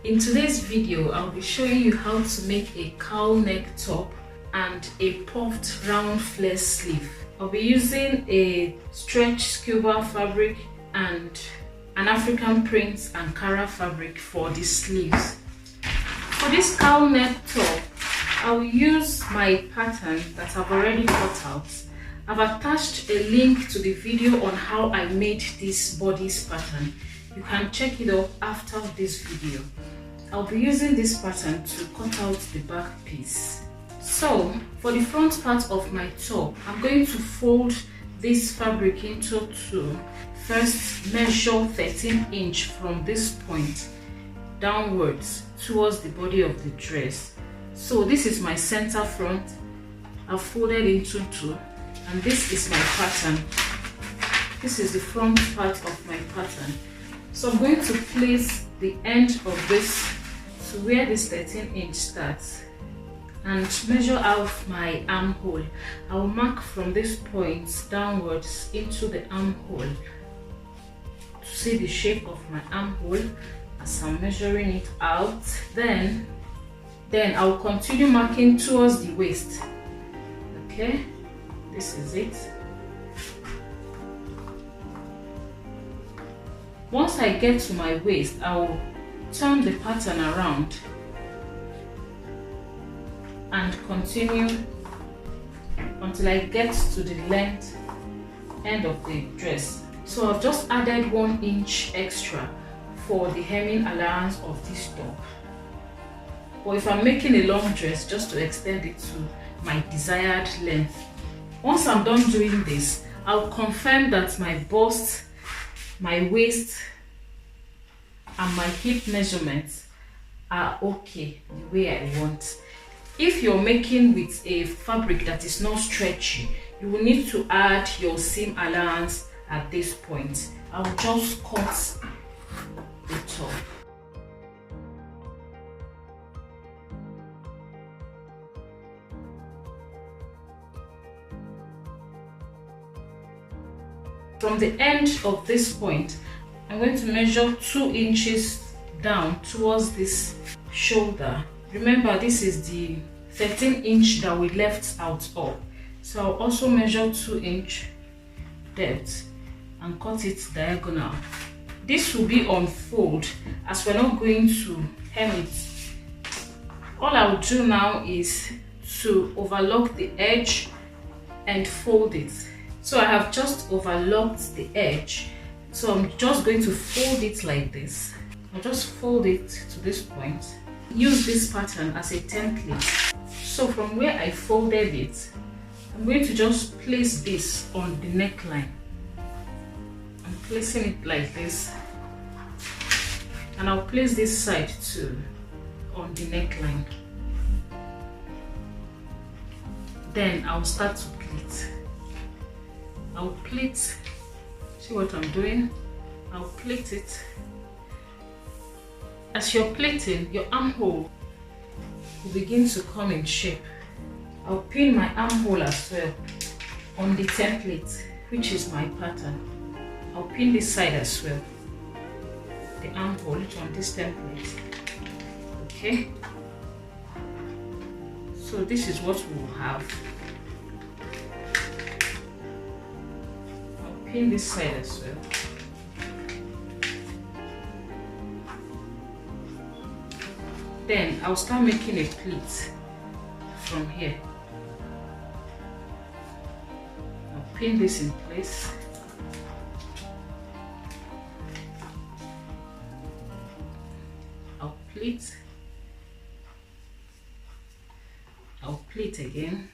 In today's video, I'll be showing you how to make a cowl neck top and a puffed round flare sleeve. I'll be using a stretch scuba fabric and an African print Ankara fabric for the sleeves. For this cowl neck top, I will use my pattern that I've already cut out. I've attached a link to the video on how I made this bodice pattern. You can check it out after this video. I'll be using this pattern to cut out the back piece. So for the front part of my top, I'm going to fold this fabric into two. First, measure 13 inch from this point downwards towards the body of the dress. So this is my center front. I've folded into two, and this is my pattern. This is the front part of my pattern. So I'm going to place the end of this to where this 13 inch starts and measure out my armhole. I will mark from this point downwards into the armhole to see the shape of my armhole as I'm measuring it out. Then I will continue marking towards the waist. Okay, this is it. Once I get to my waist, I will turn the pattern around and continue until I get to the length end of the dress. So I've just added 1 inch extra for the hemming allowance of this top. Or if I'm making a long dress, just to extend it to my desired length. Once I'm done doing this, I'll confirm that my bust, my waist and my hip measurements are okay the way I want. If you're making with a fabric that is not stretchy, you will need to add your seam allowance at this point. I will just cut the top. From the end of this point, I'm going to measure 2 inches down towards this shoulder. Remember, this is the 13 inch that we left out of. So I'll also measure 2 inch depth and cut it diagonal. This will be on fold as we're not going to hem it. All I'll do now is to overlock the edge and fold it. So I have just overlocked the edge. So I'm just going to fold it like this. I'll just fold it to this point. Use this pattern as a template. So from where I folded it, I'm going to just place this on the neckline. I'm placing it like this. And I'll place this side too on the neckline. Then I'll start to pleat. I'll pleat, see what I'm doing? I'll pleat it. As you're pleating, your armhole will begin to come in shape. I'll pin my armhole as well on the template, which is my pattern. I'll pin this side as well, the armhole on this template. Okay, so this is what we will have. Pin this side as well. Then I'll start making a pleat from here. I'll pin this in place. I'll pleat. I'll pleat again.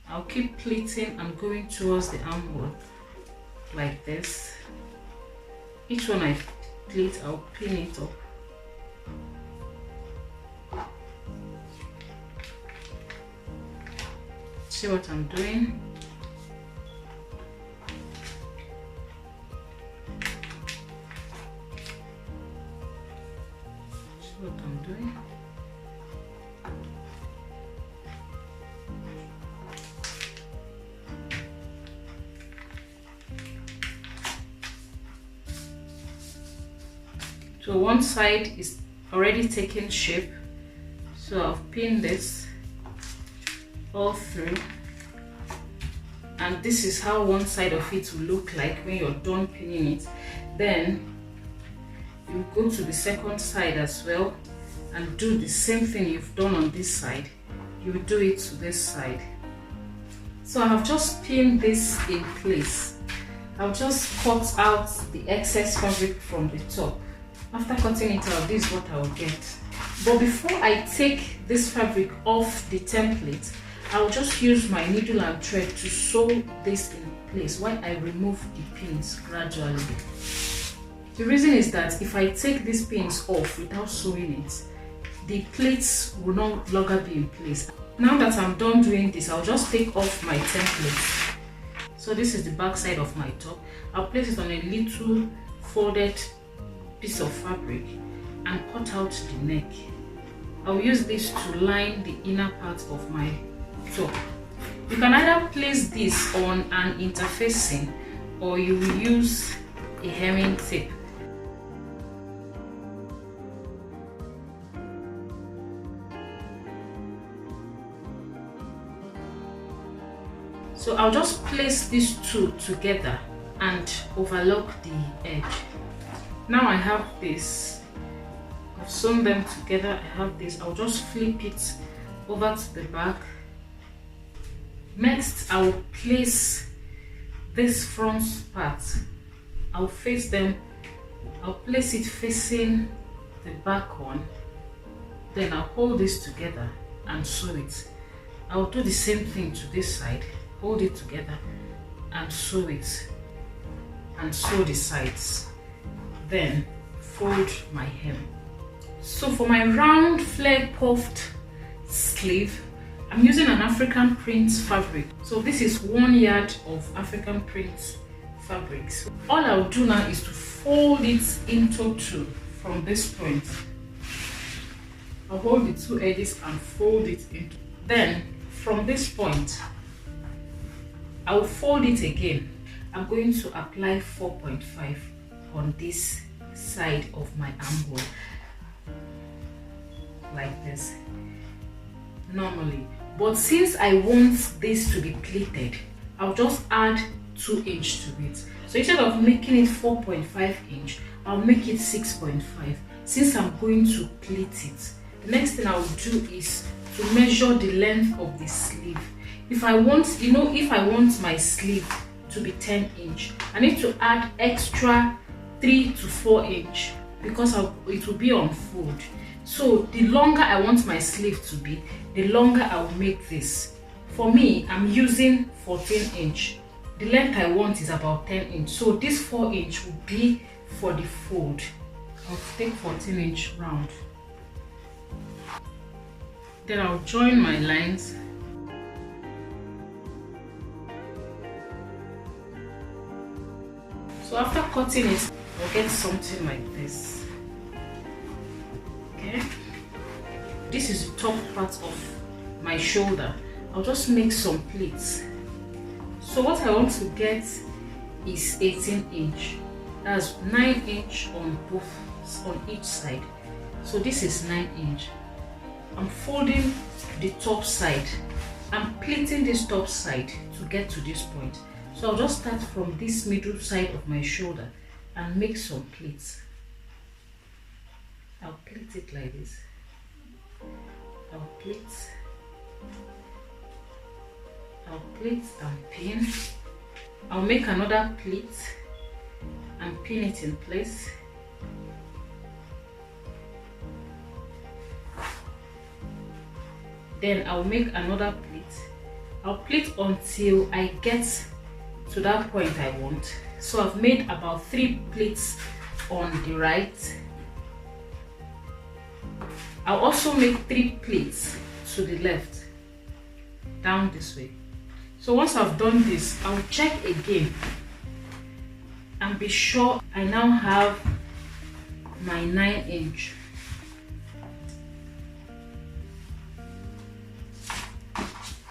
I'll keep pleating and going towards the armhole like this. Each one I pleat, I'll pin it up. See what I'm doing? See what I'm doing? So one side is already taking shape, so I've pinned this all through, and this is how one side of it will look like when you're done pinning it. Then you go to the second side as well and do the same thing you've done on this side. You do it to this side. So I have just pinned this in place. I'll just cut out the excess fabric from the top. After cutting it out, this is what I'll get. But before I take this fabric off the template, I'll just use my needle and thread to sew this in place while I remove the pins gradually. The reason is that if I take these pins off without sewing it, the plates will no longer be in place. Now that I'm done doing this, I'll just take off my template. So this is the back side of my top. I'll place it on a little folded piece of fabric and cut out the neck. I'll use this to line the inner part of my top. You can either place this on an interfacing or you will use a hemming tape. So I'll just place these two together and overlock the edge. Now I have this. I've sewn them together. I have this. I'll just flip it over to the back. Next, I'll place this front part. I'll face them. I'll place it facing the back one. Then I'll hold this together and sew it. I'll do the same thing to this side. Hold it together and sew it, and sew the sides. Then fold my hem. So for my round flare puffed sleeve, I'm using an African print fabric. So this is 1 yard of African print fabric. So all I'll do now is to fold it into two from this point. I'll hold the two edges and fold it into. Then from this point, I will fold it again. I'm going to apply 4.5 on this side of my armhole, like this, normally. But since I want this to be pleated, I'll just add 2 inches to it. So instead of making it 4.5 inch, I'll make it 6.5 since I'm going to pleat it. The next thing I will do is to measure the length of the sleeve. If I want, if I want my sleeve to be 10 inch, I need to add extra 3 to 4 inch because it will be on fold. So the longer I want my sleeve to be, the longer I will make this. For me, I'm using 14 inch. The length I want is about 10 inch. So this 4 inch will be for the fold. I'll take 14 inch round. Then I'll join my lines. So after cutting it, I'll get something like this. Okay, this is the top part of my shoulder. I'll just make some pleats. So what I want to get is 18 inch. That's 9 inch on each side. So this is 9 inch. I'm folding the top side. I'm pleating this top side to get to this point. So I'll just start from this middle side of my shoulder and make some pleats. I'll pleat it like this. I'll pleat and pin. I'll make another pleat and pin it in place. Then I'll make another pleat. I'll pleat until I get to that point I want. So I've made about 3 pleats on the right. I'll also make 3 pleats to the left, down this way. So once I've done this, I'll check again and be sure I now have my 9 inch.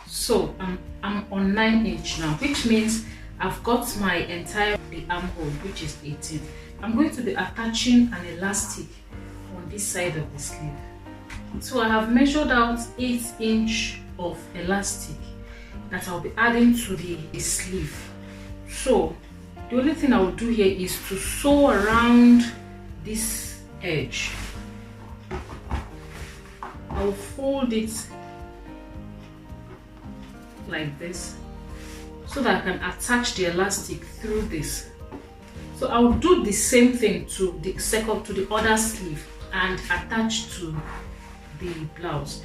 So I'm on 9 inch now, which means I've got my entire armhole, which is 18. I'm going to be attaching an elastic on this side of the sleeve. So I have measured out 8 inches of elastic that I'll be adding to the sleeve. So the only thing I will do here is to sew around this edge. I'll fold it like this so that I can attach the elastic through this. So I'll do the same thing to the other sleeve and attach to the blouse.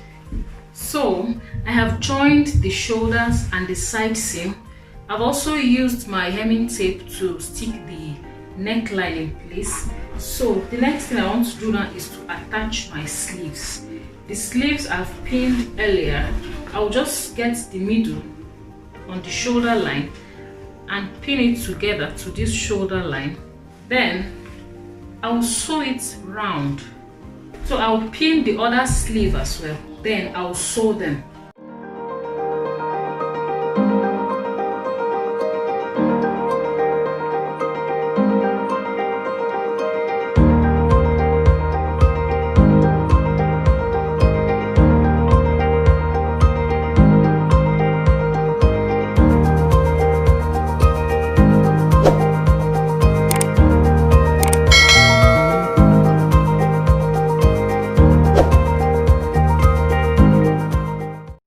So I have joined the shoulders and the side seam. I've also used my hemming tape to stick the neckline in place. So the next thing I want to do now is to attach my sleeves. The sleeves I've pinned earlier. I'll just get the middle on the shoulder line and pin it together to this shoulder line. Then I'll sew it round. So I'll pin the other sleeve as well. Then I'll sew them.